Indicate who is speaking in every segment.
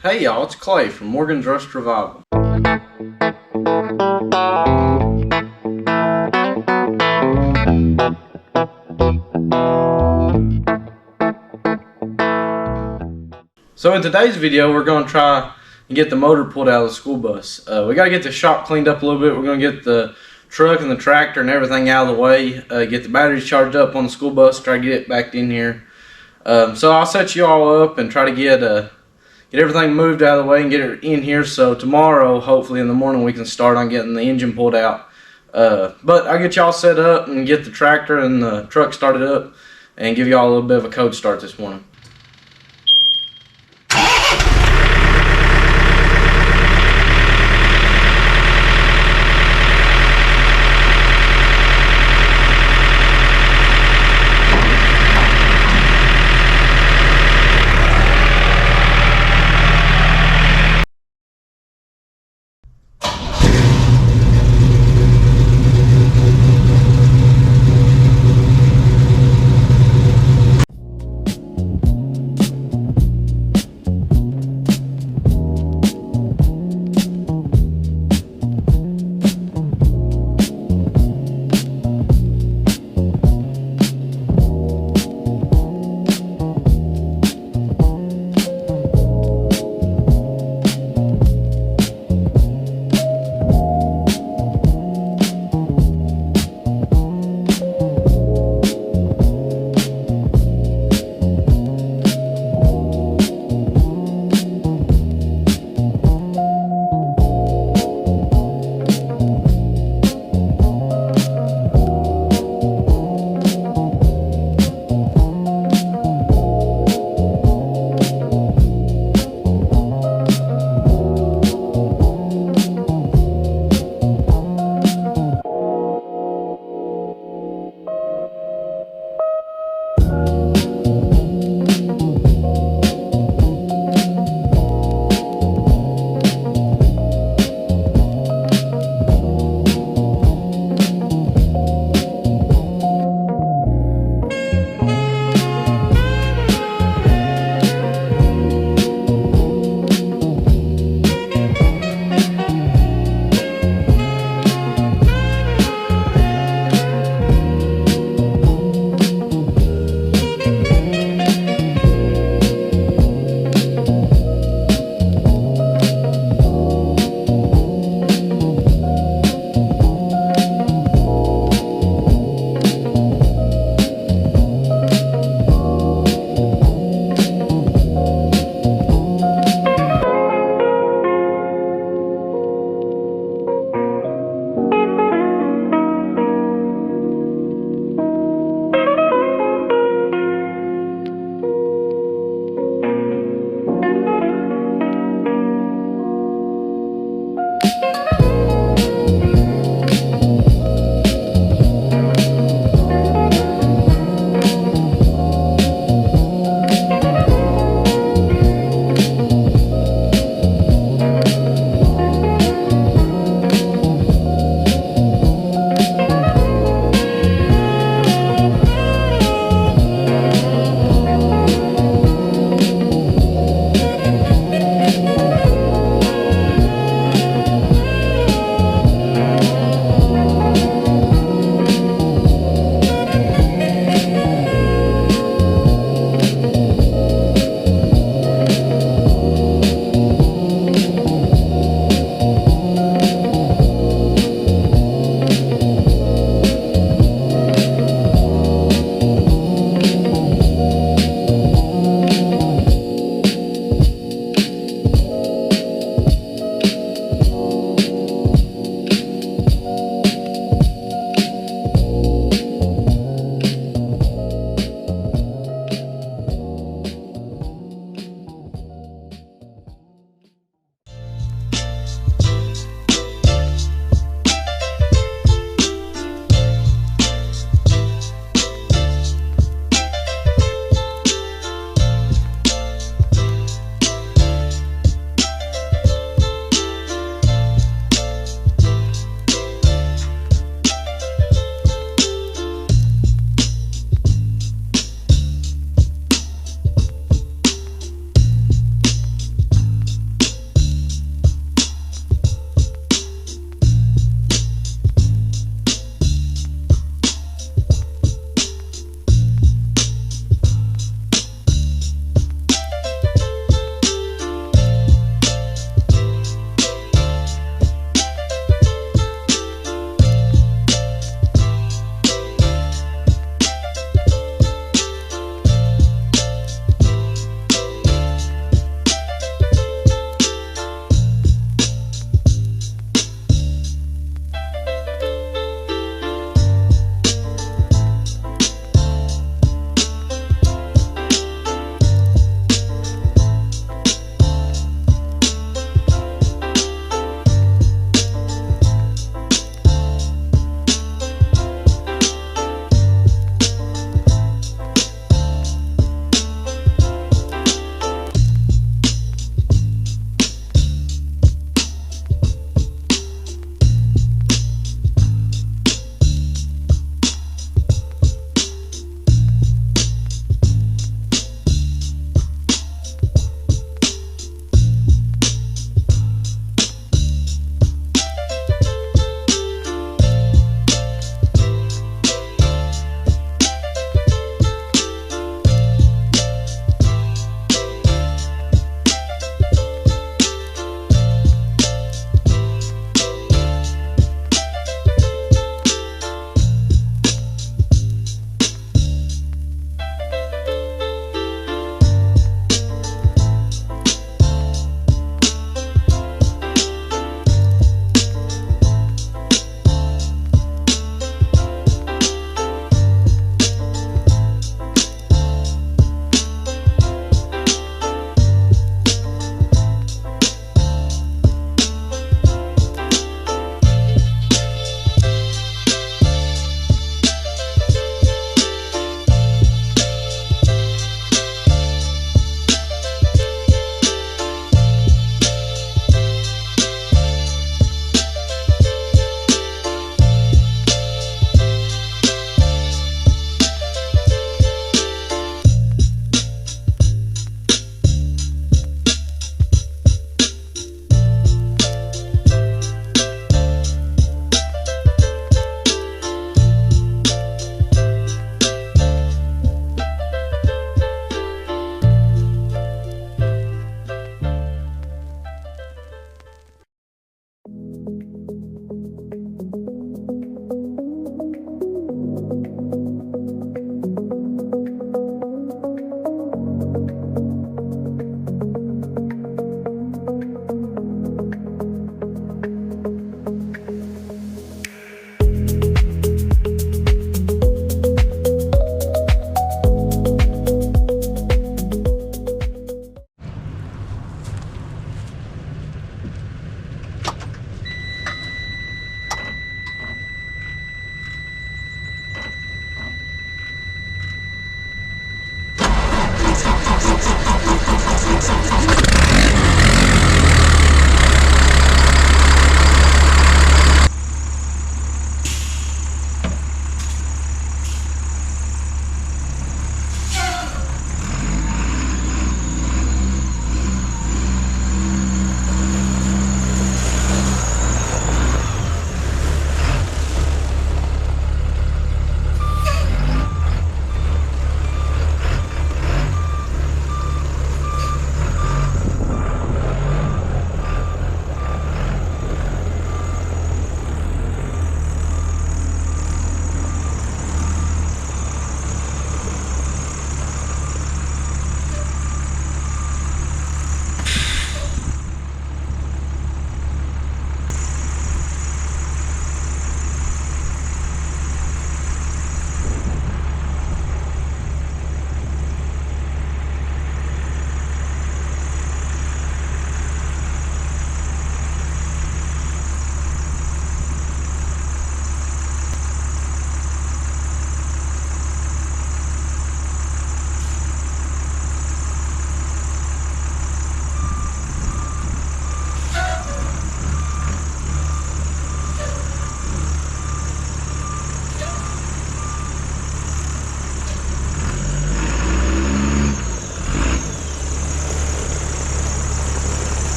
Speaker 1: Hey y'all, it's Clay from Morgan's Rust Revival. So in today's video, we're going to try and get the motor pulled out of the school bus. We got to get the shop cleaned up a little bit. We're going to get the truck and the tractor and everything out of the way, get the batteries charged up on the school bus, try to get it back in here. So I'll set you all up and try to get everything moved out of the way and get it in here, so tomorrow, hopefully in the morning, we can start on getting the engine pulled out. But I'll get y'all set up and get the tractor and the truck started up and give y'all a little bit of a cold start this morning.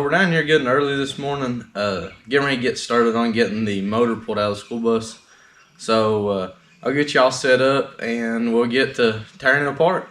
Speaker 1: we're down here getting early this morning, getting ready to get started on getting the motor pulled out of the school bus. So I'll get y'all set up and we'll get to tearing it apart.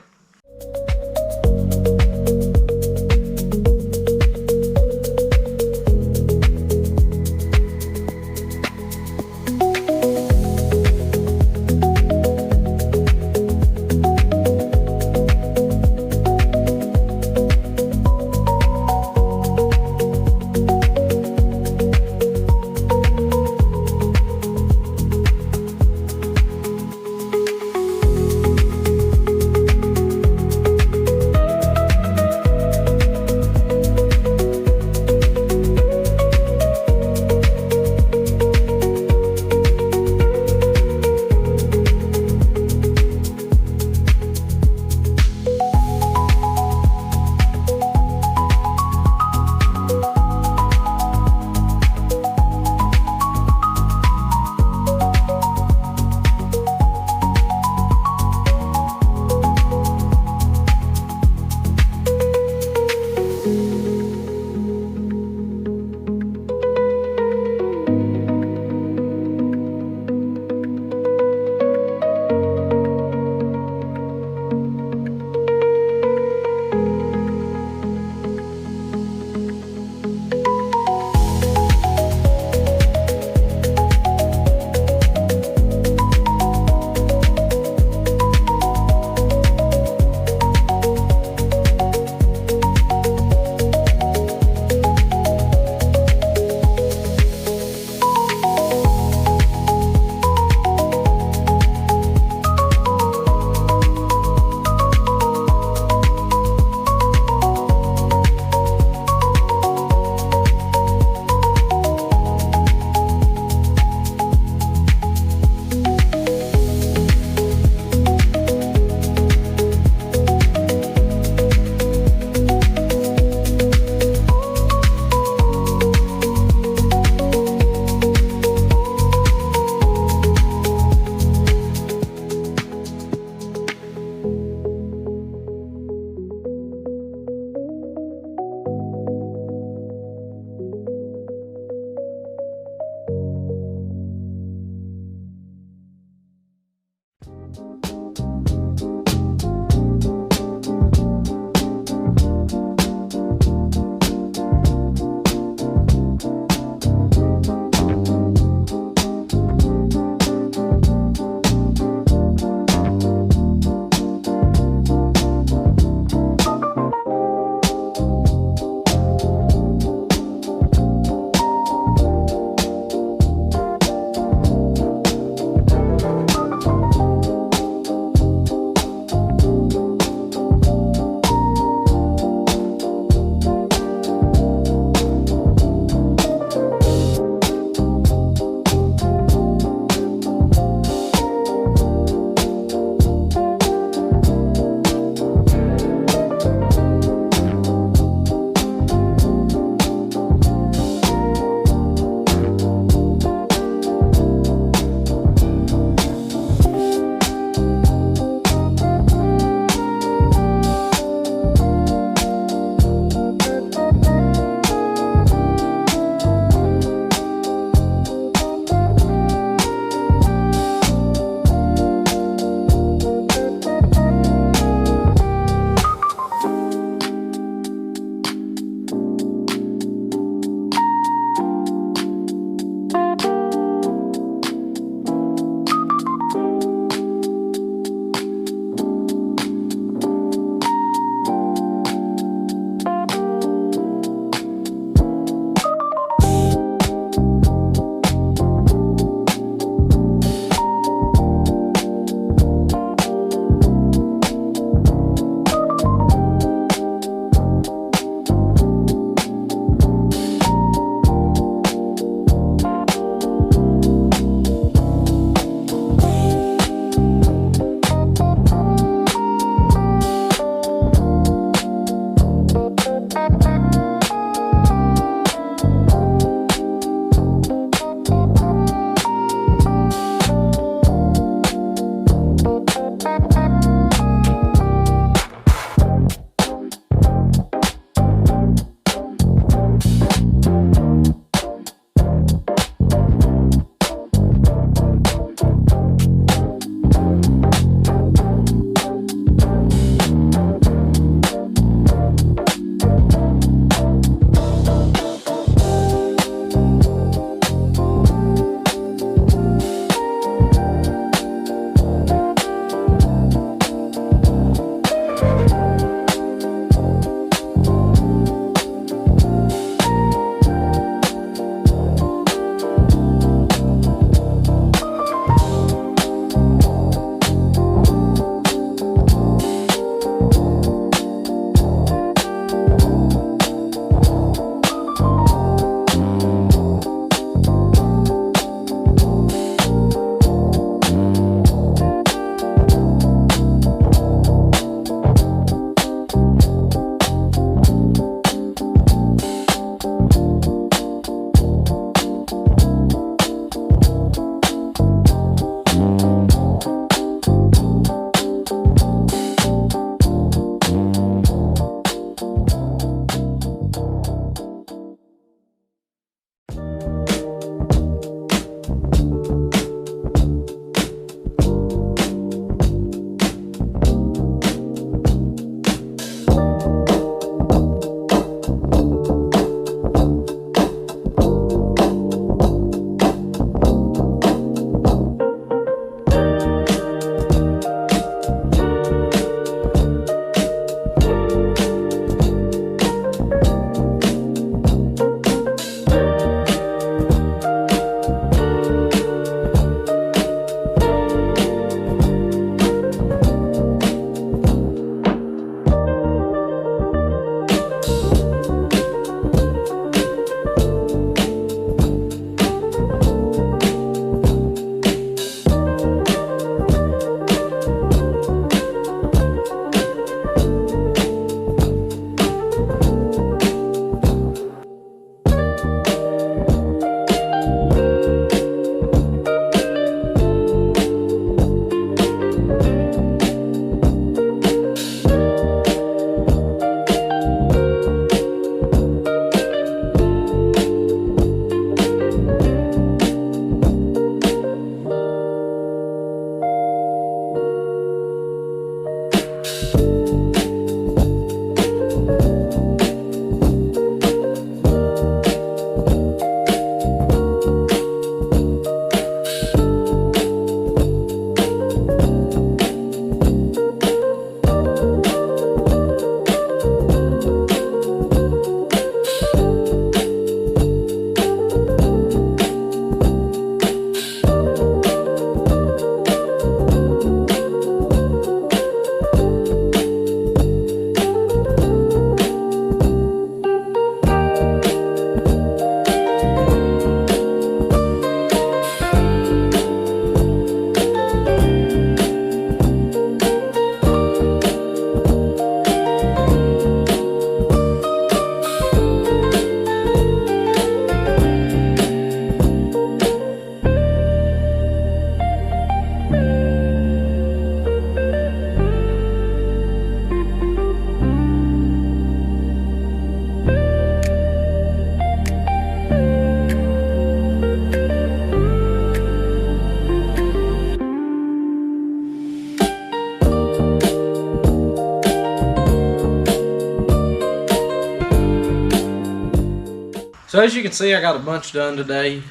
Speaker 1: So as you can see, I got a bunch done today.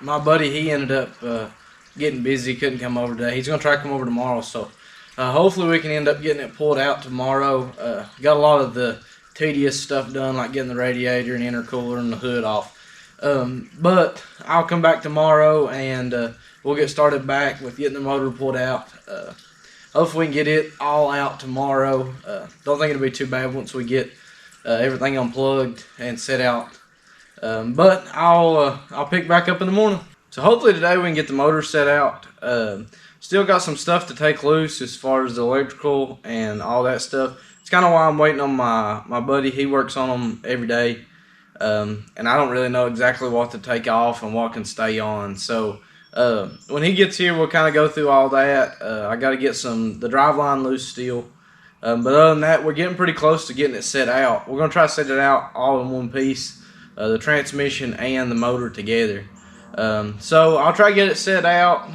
Speaker 1: My buddy, he ended up getting busy, couldn't come over today. He's gonna try to come over tomorrow, so hopefully we can end up getting it pulled out tomorrow. Got a lot of the tedious stuff done, like getting the radiator and intercooler and the hood off. But I'll come back tomorrow and we'll get started back with getting the motor pulled out. Hopefully we can get it all out tomorrow. Don't think it'll be too bad once we get everything unplugged and set out. But I'll pick back up in the morning. So hopefully today we can get the motor set out. Still got some stuff to take loose as far as the electrical and all that stuff. It's kind of why I'm waiting on my buddy. He works on them every day. And I don't really know exactly what to take off and what can stay on. So when he gets here, we'll kind of go through all that. I got to get the driveline loose still. But other than that, we're getting pretty close to getting it set out. We're going to try to set it out all in one piece, the transmission and the motor together. So I'll try to get it set out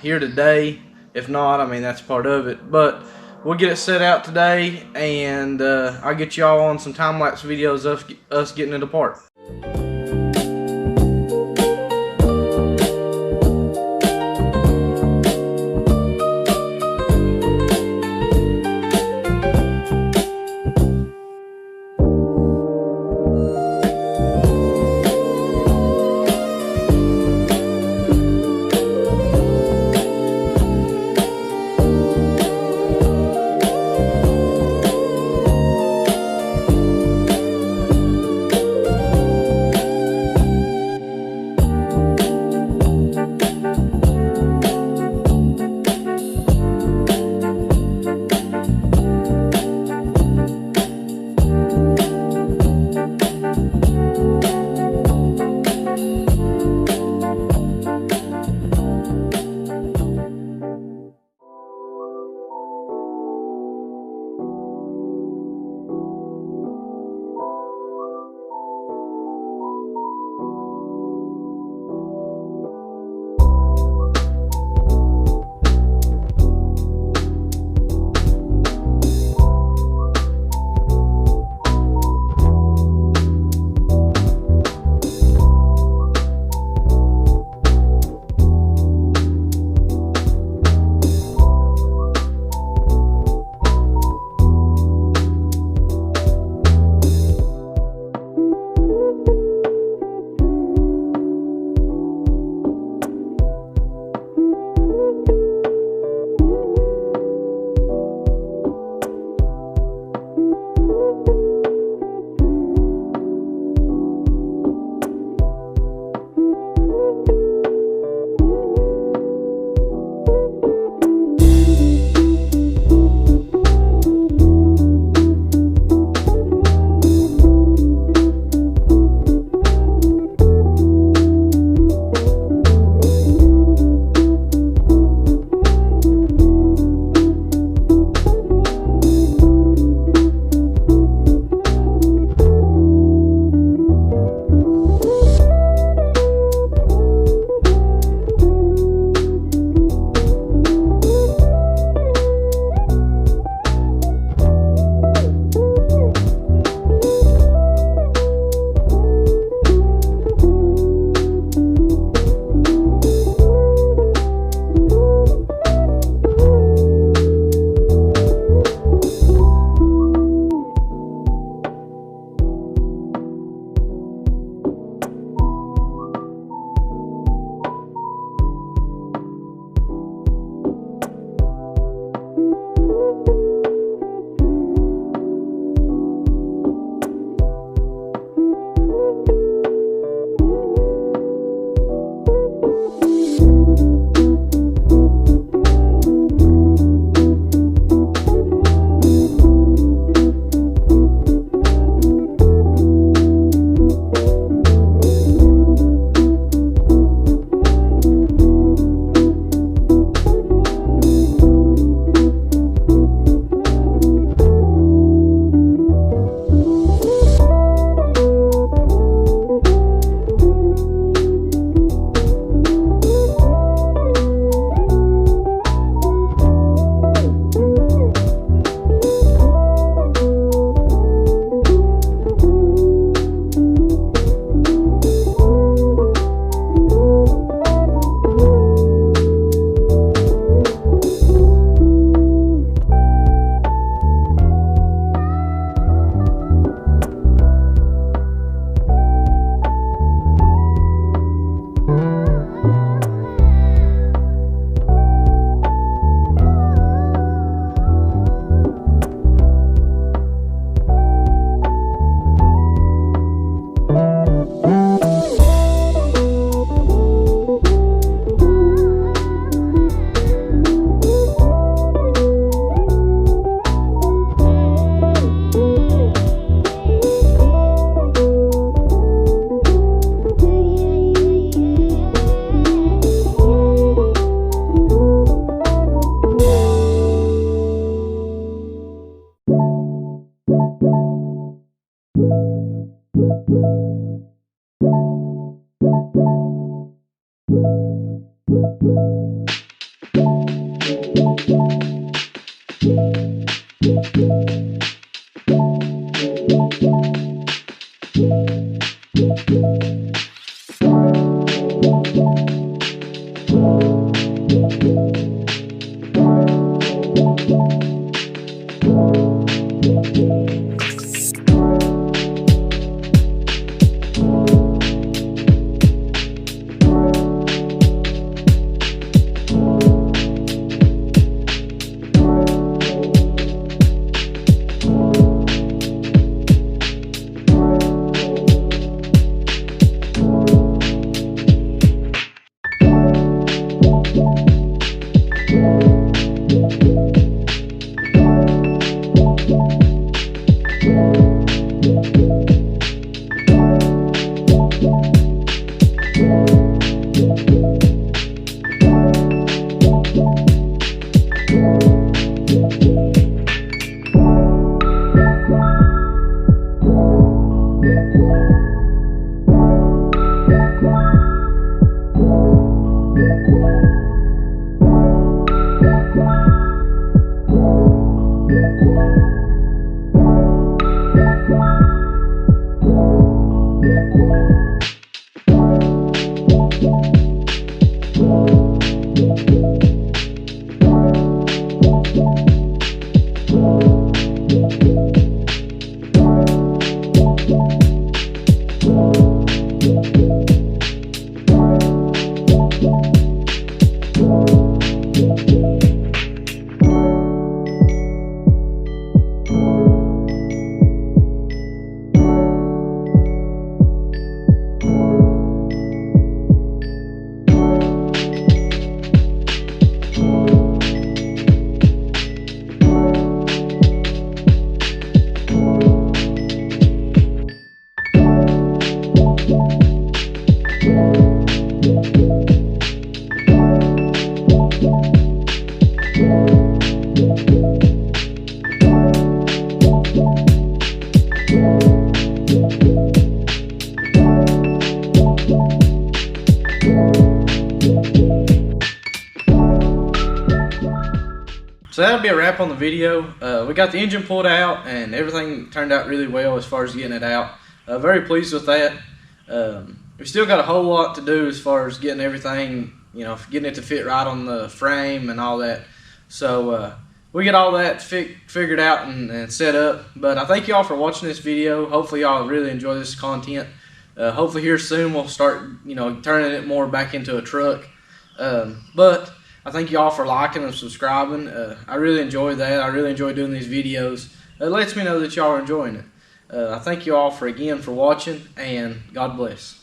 Speaker 1: here today. If not, I mean, that's part of it. But we'll get it set out today, and I'll get y'all on some time-lapse videos of us getting it apart. So that'll be a wrap on the video. We got the engine pulled out and everything turned out really well as far as getting it out. Very pleased with that. We still got a whole lot to do as far as getting everything, getting it to fit right on the frame and all that. So we get all that figured out and set up. But I thank y'all for watching this video. Hopefully y'all really enjoy this content. Hopefully here soon we'll start, turning it more back into a truck. But I thank y'all for liking and subscribing. I really enjoy that. I really enjoy doing these videos. It lets me know that y'all are enjoying it. I thank you all again for watching, and God bless.